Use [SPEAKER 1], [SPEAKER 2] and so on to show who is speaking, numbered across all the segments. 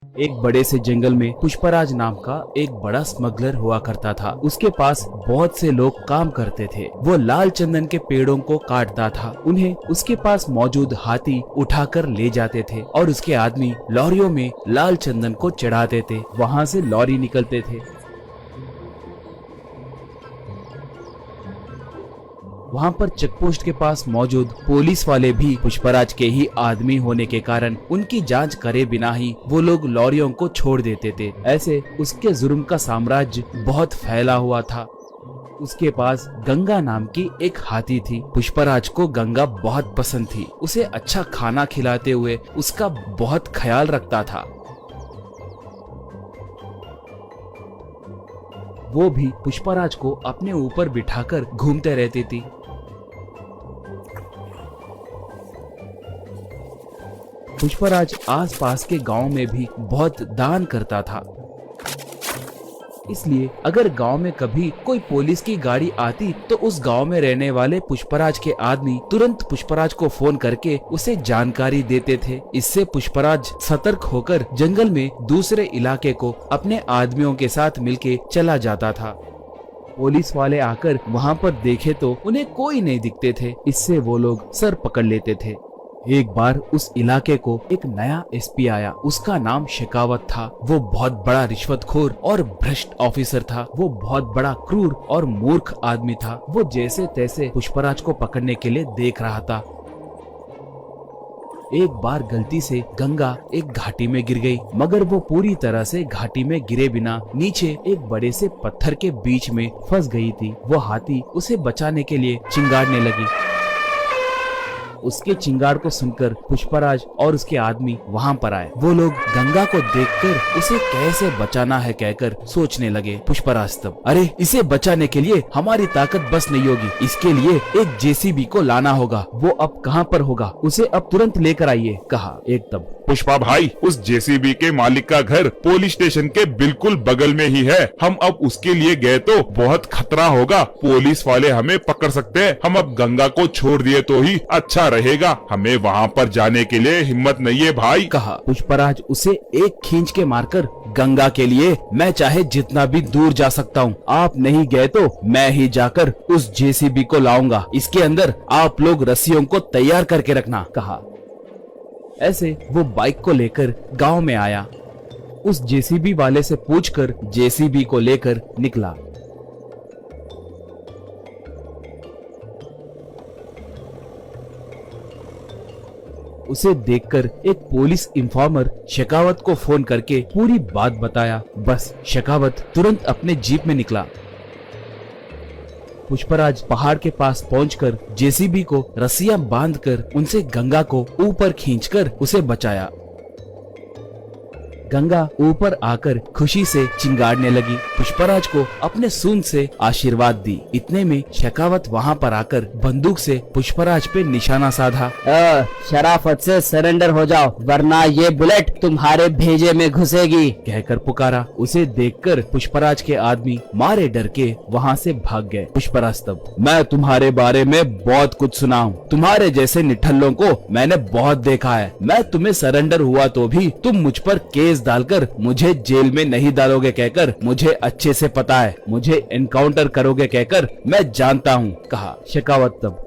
[SPEAKER 1] एक बड़े से जंगल में पुष्पराज नाम का एक बड़ा स्मगलर हुआ करता था। उसके पास बहुत से लोग काम करते थे। वो लाल चंदन के पेड़ों को काटता था। उन्हें उसके पास मौजूद हाथी उठाकर ले जाते थे और उसके आदमी लॉरियों में लाल चंदन को चढ़ाते थे। वहाँ से लॉरी निकलते थे। वहाँ पर चेकपोस्ट के पास मौजूद पुलिस वाले भी पुष्पराज के ही आदमी होने के कारण उनकी जांच करे बिना ही वो लोग लॉरियों को छोड़ देते थे। ऐसे उसके जुर्म का साम्राज्य बहुत फैला हुआ था। उसके पास गंगा नाम की एक हाथी थी। पुष्पराज को गंगा बहुत पसंद थी। उसे अच्छा खाना खिलाते हुए उसका बहुत ख्याल रखता था। वो भी पुष्पराज को अपने ऊपर बिठाकर घूमते रहती थी। पुष्पराज आसपास के गांव में भी बहुत दान करता था। इसलिए अगर गांव में कभी कोई पुलिस की गाड़ी आती तो उस गांव में रहने वाले पुष्पराज के आदमी तुरंत पुष्पराज को फोन करके उसे जानकारी देते थे। इससे पुष्पराज सतर्क होकर जंगल में दूसरे इलाके को अपने आदमियों के साथ मिलके चला जाता था। पुलिस वाले आकर वहां पर देखे तो उन्हें कोई नहीं दिखते थे। इससे वो लोग सर पकड़ लेते थे। एक बार उस इलाके को एक नया एसपी आया। उसका नाम शेखावत था। वो बहुत बड़ा रिश्वतखोर और भ्रष्ट ऑफिसर था। वो बहुत बड़ा क्रूर और मूर्ख आदमी था। वो जैसे तैसे पुष्पराज को पकड़ने के लिए देख रहा था। एक बार गलती से गंगा एक घाटी में गिर गई, मगर वो पूरी तरह से घाटी में गिरे बिना नीचे एक बड़े से पत्थर के बीच में फंस गई थी। वो हाथी उसे बचाने के लिए चिंगाड़ने लगी। उसके चिंगाड़ को सुनकर पुष्पराज और उसके आदमी वहाँ पर आए। वो लोग गंगा को देखकर उसे कैसे बचाना है कहकर सोचने लगे। पुष्पराज तब, अरे इसे बचाने के लिए हमारी ताकत बस नहीं होगी। इसके लिए एक जेसीबी को लाना होगा। वो अब कहाँ पर होगा? उसे अब तुरंत लेकर आइए, कहा। एक तब,
[SPEAKER 2] पुष्पा भाई, उस जेसीबी के मालिक का घर पुलिस स्टेशन के बिल्कुल बगल में ही है। हम अब उसके लिए गए तो बहुत खतरा होगा। पुलिस वाले हमें पकड़ सकते हैं। हम अब गंगा को छोड़ दिए तो ही अच्छा रहेगा। हमें वहाँ पर जाने के लिए हिम्मत नहीं है भाई,
[SPEAKER 1] कहा। पुष्पराज उसे एक खींच के मारकर, गंगा के लिए मैं चाहे जितना भी दूर जा सकता हूँ। आप नहीं गए तो मैं ही जाकर उस जेसीबी को लाऊंगा। इसके अंदर आप लोग रस्सियों को तैयार करके रखना, कहा। ऐसे वो बाइक को लेकर गांव में आया। उस जेसीबी वाले से पूछकर जेसीबी को लेकर निकला। उसे देखकर एक पुलिस इन्फॉर्मर शेखावत को फोन करके पूरी बात बताया। बस शेखावत तुरंत अपने जीप में निकला। पुष्पराज पहाड़ के पास पहुंचकर जेसीबी को रस्सियां बांधकर उनसे गंगा को ऊपर खींचकर उसे बचाया। गंगा ऊपर आकर खुशी से चिंगाड़ने लगी। पुष्पराज को अपने सूंड से आशीर्वाद दी। इतने में शेखावत वहाँ पर आकर बंदूक से पुष्पराज पे निशाना साधा।
[SPEAKER 3] शराफत से सरेंडर हो जाओ, वरना ये बुलेट तुम्हारे भेजे में घुसेगी,
[SPEAKER 1] कहकर पुकारा। उसे देखकर पुष्पराज के आदमी मारे डर के वहाँ से भाग गए। पुष्पराज तब, मैं तुम्हारे बारे में बहुत कुछ सुना हूँ। तुम्हारे जैसे निठल्लों को मैंने बहुत देखा है। मैं तुम्हें सरेंडर हुआ तो भी तुम मुझ पर केस डालकर मुझे जेल में नहीं डालोगे कहकर मुझे अच्छे से पता है। मुझे एनकाउंटर करोगे कहकर मैं जानता हूँ, कहा। शेखावत तब,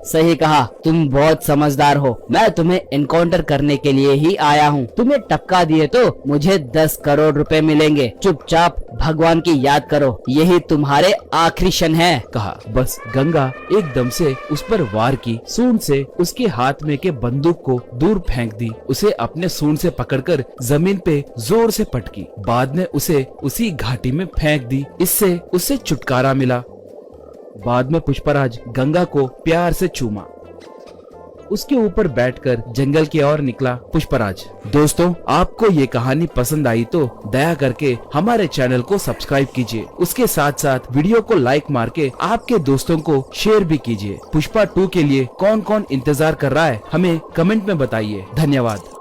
[SPEAKER 3] सही कहा, तुम बहुत समझदार हो। मैं तुम्हें एनकाउंटर करने के लिए ही आया हूँ। तुम्हें टपका दिए तो मुझे 10 करोड़ रुपए मिलेंगे। चुपचाप भगवान की याद करो, यही तुम्हारे आखिरी क्षण है, कहा।
[SPEAKER 1] बस गंगा एकदम से उस पर वार की। सूंड से उसके हाथ में के बंदूक को दूर फेंक दी। उसे अपने सूंड से पकड़कर जमीन पे जोर से पटकी। बाद में उसे उसी घाटी में फेंक दी। इससे उसे छुटकारा मिला। बाद में पुष्पराज गंगा को प्यार से चूमा। उसके ऊपर बैठकर जंगल की ओर निकला पुष्पराज। दोस्तों, आपको ये कहानी पसंद आई तो दया करके हमारे चैनल को सब्सक्राइब कीजिए। उसके साथ साथ वीडियो को लाइक मार के आपके दोस्तों को शेयर भी कीजिए। पुष्पा 2 के लिए कौन कौन इंतजार कर रहा है हमें कमेंट में बताइए। धन्यवाद।